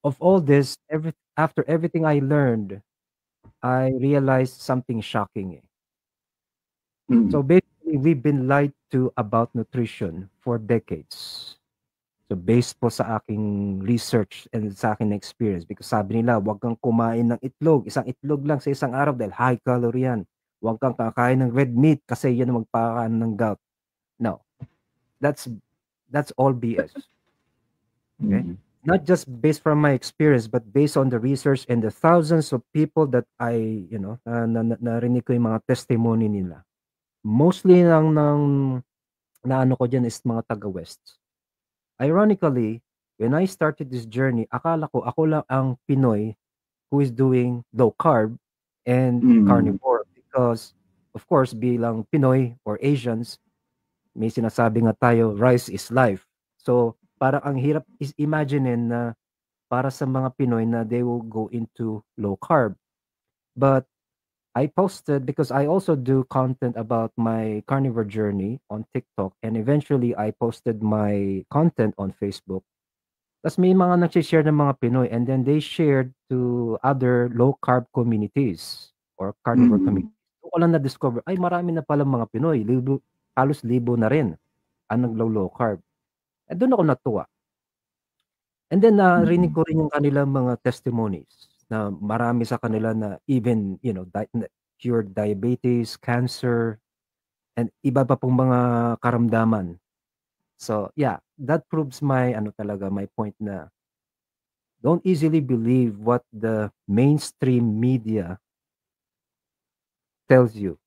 of all this, after everything I learned, I realized something shocking. Mm. So basically, we've been lied to about nutrition for decades. So based po sa aking research and sa aking experience, because sabi nila, huwag kang kumain ng itlog, isang itlog lang sa isang araw dahil high calorie yan. Huwag kang kakain ng red meat kasi yan ang magpakain ng gout. No, that's that's all BS. Okay? Mm. Not just based from my experience, but based on the research and the thousands of people that narinig ko yung mga testimony nila. Mostly na ano ko dyan is mga taga-West. Ironically, when I started this journey, akala ko ako lang ang Pinoy who is doing low carb and Mm. carnivore because of course bilang Pinoy or Asians, may sinasabi nga tayo, rice is life. So, parang ang hirap is imaginein na para sa mga Pinoy na they will go into low carb. But I posted because I also do content about my carnivore journey on TikTok and eventually I posted my content on Facebook. Tas may mga nagse-share ng mga Pinoy and then they shared to other low carb communities or carnivore Mm. communities. Doon ko lang na-discover, ay marami na palang mga Pinoy, halos libo na rin ang naglo-low carb. Eh, doon ako natuwa. And then narinig Mm. ko rin yung kanilang mga testimonies na marami sa kanila na even, na cured diabetes, cancer, and iba pa pong mga karamdaman. So, yeah, that proves my point na don't easily believe what the mainstream media tells you.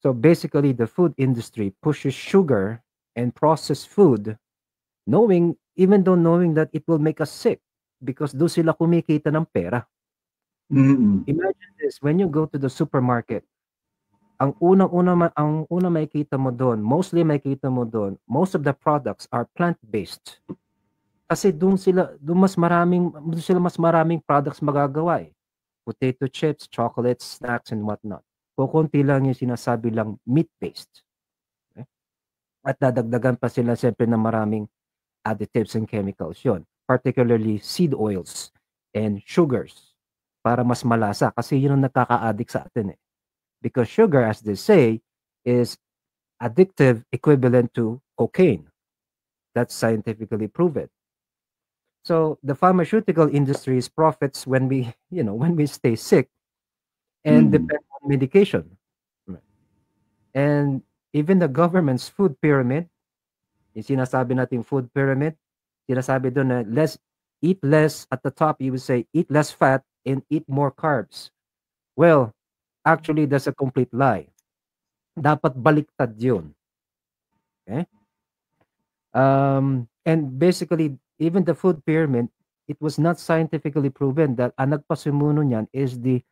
So basically, the food industry pushes sugar and processed food, even though knowing that it will make us sick because doon sila kumikita ng pera. Mm. Imagine this, when you go to the supermarket, ang unang makikita mo doon, most of the products are plant-based. Kasi doon sila mas maraming products magagawa eh. Potato chips, chocolates, snacks, and whatnot. Kokonti lang yung sinasabi lang meat-based. Okay? At dadagdagan pa sila siyempre ng maraming additives and chemicals yon. Particularly seed oils and sugars para mas malasa kasi yun ang nakaka-addict sa atin eh. Because sugar, as they say, is addictive equivalent to cocaine. That's scientifically proven. So the pharmaceutical industry's profits when we, when we stay sick and Mm. depend on medication. Right. And even the government's food pyramid, yung sinasabi nating food pyramid, sinasabi doon na eat less at the top, you would say eat less fat and eat more carbs. Well, actually, that's a complete lie. Dapat baliktad yun. Okay? And basically, even the food pyramid, it was not scientifically proven that ang nagpasimuno niyan is the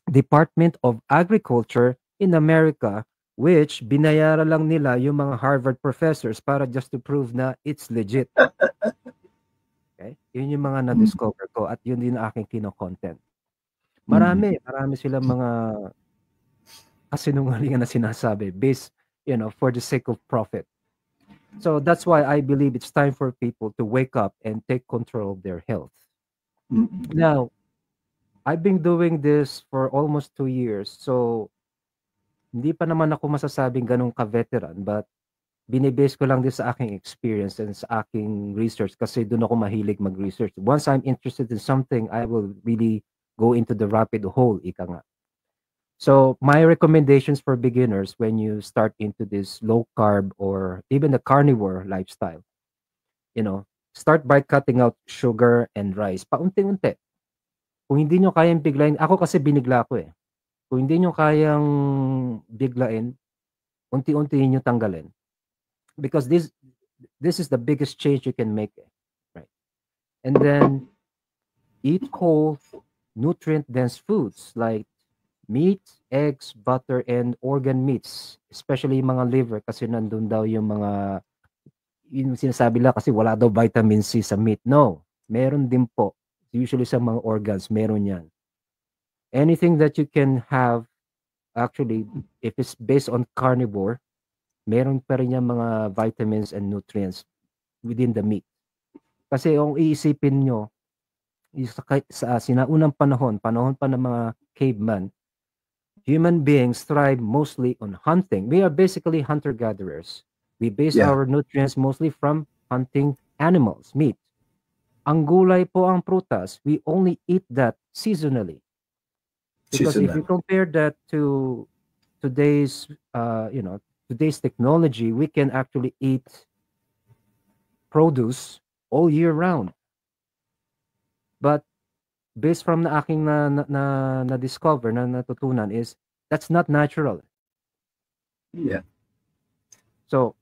Department of Agriculture in America, which binayaran lang nila yung mga Harvard professors para just to prove na it's legit. Okay? Yun yung mga Mm. na-discover ko at yun din ang aking kino-content. Mm. Marami silang mga kasinungalingan na sinasabi based, for the sake of profit. So that's why I believe it's time for people to wake up and take control of their health. Mm. Now, I've been doing this for almost 2 years. So, hindi pa naman ako masasabing ganun ka-veteran, but binibase ko lang din sa aking experience and sa aking research kasi doon ako mahilig mag-research. Once I'm interested in something, I will really go into the rabbit hole, ika nga. So, my recommendations for beginners when you start into this low carb or even the carnivore lifestyle, you know, start by cutting out sugar and rice. Paunti-unti. Kung hindi nyo kayang biglain, ako kasi binigla ko eh. Kung hindi nyo kayang biglain, unti-untiin nyo tanggalin. Because this is the biggest change you can make. Eh. Right. And then eat whole, nutrient-dense foods like meat, eggs, butter, and organ meats. Especially yung mga liver kasi nandun daw yung sinasabi lang kasi wala daw vitamin C sa meat. No, meron din po. Usually sa mga organs, meron yan. Anything that you can have, actually, if it's based on carnivore, meron pa rin yung mga vitamins and nutrients within the meat. Kasi kung iisipin nyo, sa sinaunang panahon pa ng mga caveman, human beings thrive mostly on hunting. We are basically hunter-gatherers. We base Yeah. our nutrients mostly from hunting animals, meat. Ang gulay po ang prutas, we only eat that seasonally. Because if you Seasonal. compare that to today's, today's technology, we can actually eat produce all year round. But based from na aking na discover na natutunan is that's not natural. Yeah. So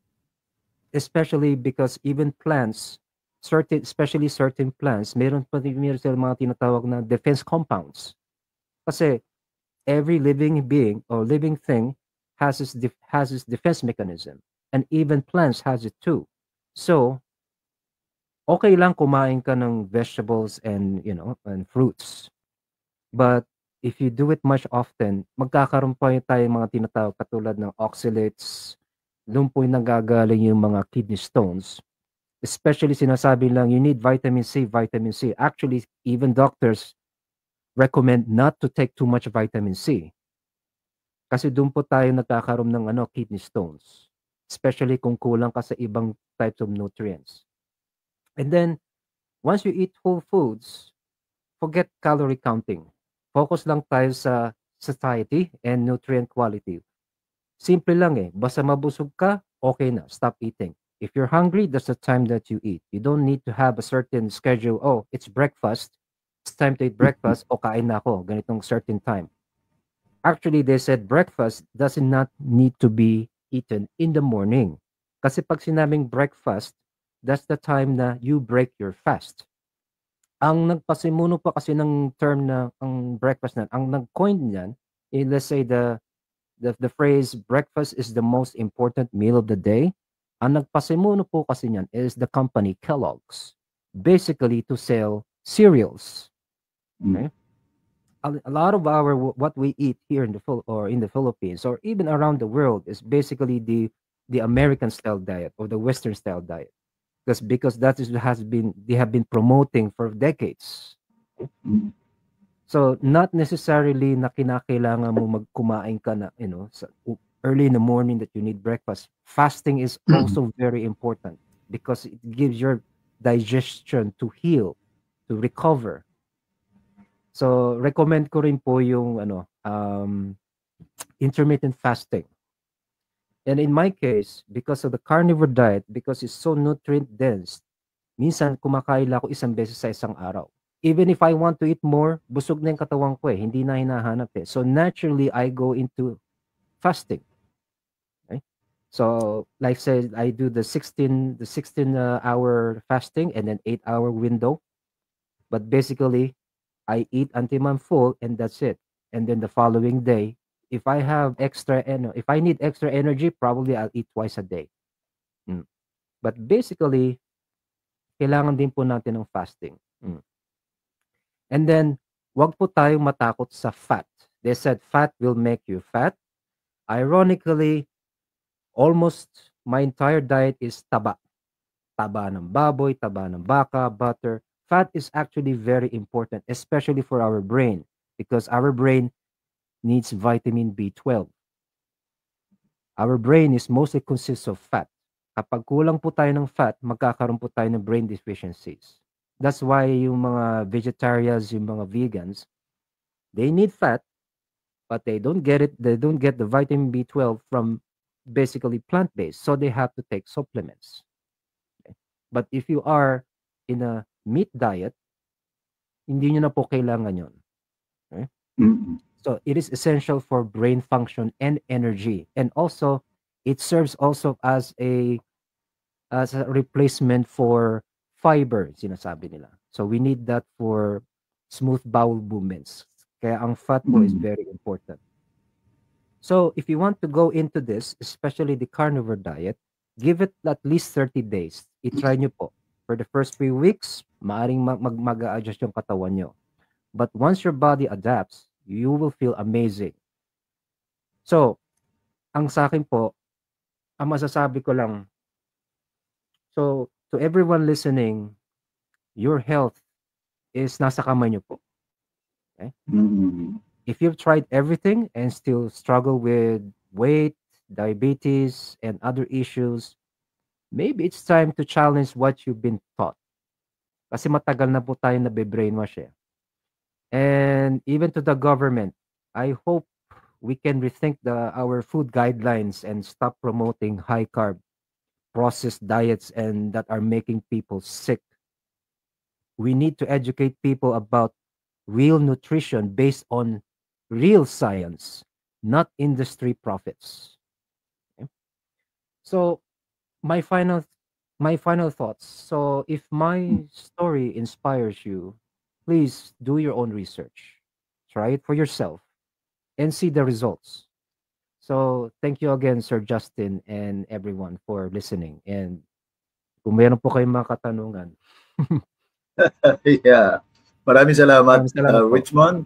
especially because even plants, especially certain plants, meron silang mga tinatawag na defense compounds. Kasi every living being or living thing has its defense mechanism, and even plants has it too. So okay lang kumain ka ng vegetables and and fruits. But if you do it much often, magkakaroon pa tayong mga tinatawag katulad ng oxalates, doon po yung nanggagaling yung mga kidney stones. Especially sinasabi lang, you need vitamin C, vitamin C. Actually, even doctors recommend not to take too much vitamin C. Kasi doon po tayo nagkakaroon ng kidney stones. Especially kung kulang ka sa ibang types of nutrients. And then, once you eat whole foods, forget calorie counting. Focus lang tayo sa satiety and nutrient quality. Simple lang basta mabusog ka, okay na, stop eating. If you're hungry, that's the time that you eat. You don't need to have a certain schedule. Oh, it's breakfast. It's time to eat breakfast. O kain na ako, ganitong certain time. Actually, they said breakfast does not need to be eaten in the morning. Kasi pag sinabing breakfast, that's the time na you break your fast. Ang nagpasimuno pa kasi ng term na ang breakfast na, ang nag-coin niyan, let's say the phrase breakfast is the most important meal of the day. Ang nagpasimuno po kasi niyan is the company Kellogg's, basically to sell cereals. Okay? A lot of our what we eat here in the Philippines or even around the world is basically the American style diet or the Western style diet, because that is they have been promoting for decades. So not necessarily na kinakailangan mo magkumain ka na early in the morning that you need breakfast. Fasting is also very important because it gives your digestion to heal, to recover. So recommend ko rin po yung intermittent fasting. And in my case, because of the carnivore diet, because it's so nutrient dense, minsan kumakain lang ako isang beses sa isang araw. Even if I want to eat more, busog na yung katawan ko hindi na hinahanap So naturally, I go into fasting. Okay? So like said, I do the 16 hour fasting and then 8-hour window. But basically, I eat until I'm full and that's it. And then the following day, if I have if I need extra energy, probably I'll eat twice a day. But basically, kailangan din po natin ng fasting. And then, wag po tayong matakot sa fat. They said fat will make you fat. Ironically, almost my entire diet is taba. Taba ng baboy, taba ng baka, butter. Fat is actually very important, especially for our brain, because our brain needs vitamin B12. Our brain is mostly consists of fat. Kapag kulang po tayo ng fat, magkakaroon po tayo ng brain deficiencies. That's why yung mga vegetarians, yung mga vegans, they need fat, but they don't get the vitamin B12 from basically plant-based. So they have to take supplements. Okay? But if you are in a meat diet, hindi nyo na po kailangan yun. Okay? So it is essential for brain function and energy. And also, it serves also as a replacement for fiber, sinasabi nila. So we need that for smooth bowel movements. Kaya ang fat po is very important. So if you want to go into this, especially the carnivore diet, give it at least 30 days. I-try nyo po. For the first 3 weeks, maaring mag-a-adjust yung katawan nyo. But once your body adapts, you will feel amazing. So, ang sa akin po, ang masasabi ko lang, so to everyone listening, your health is nasa kamay niyo po. Okay? Mm-hmm. If you've tried everything and still struggle with weight, diabetes, and other issues, maybe it's time to challenge what you've been taught. Kasi matagal na po tayo nabe-brainwash eh. And even to the government, I hope we can rethink our food guidelines and stop promoting high carb processed diets and that are making people sick. We need to educate people about real nutrition based on real science, not industry profits. Okay? So my final my final thoughts. So if my story inspires you, please do your own research. Try it for yourself and see the results. So thank you again, Sir Justin and everyone for listening. And kung meron po kayong mga katanungan, Yeah. Maraming salamat, maraming salamat po. Richmond.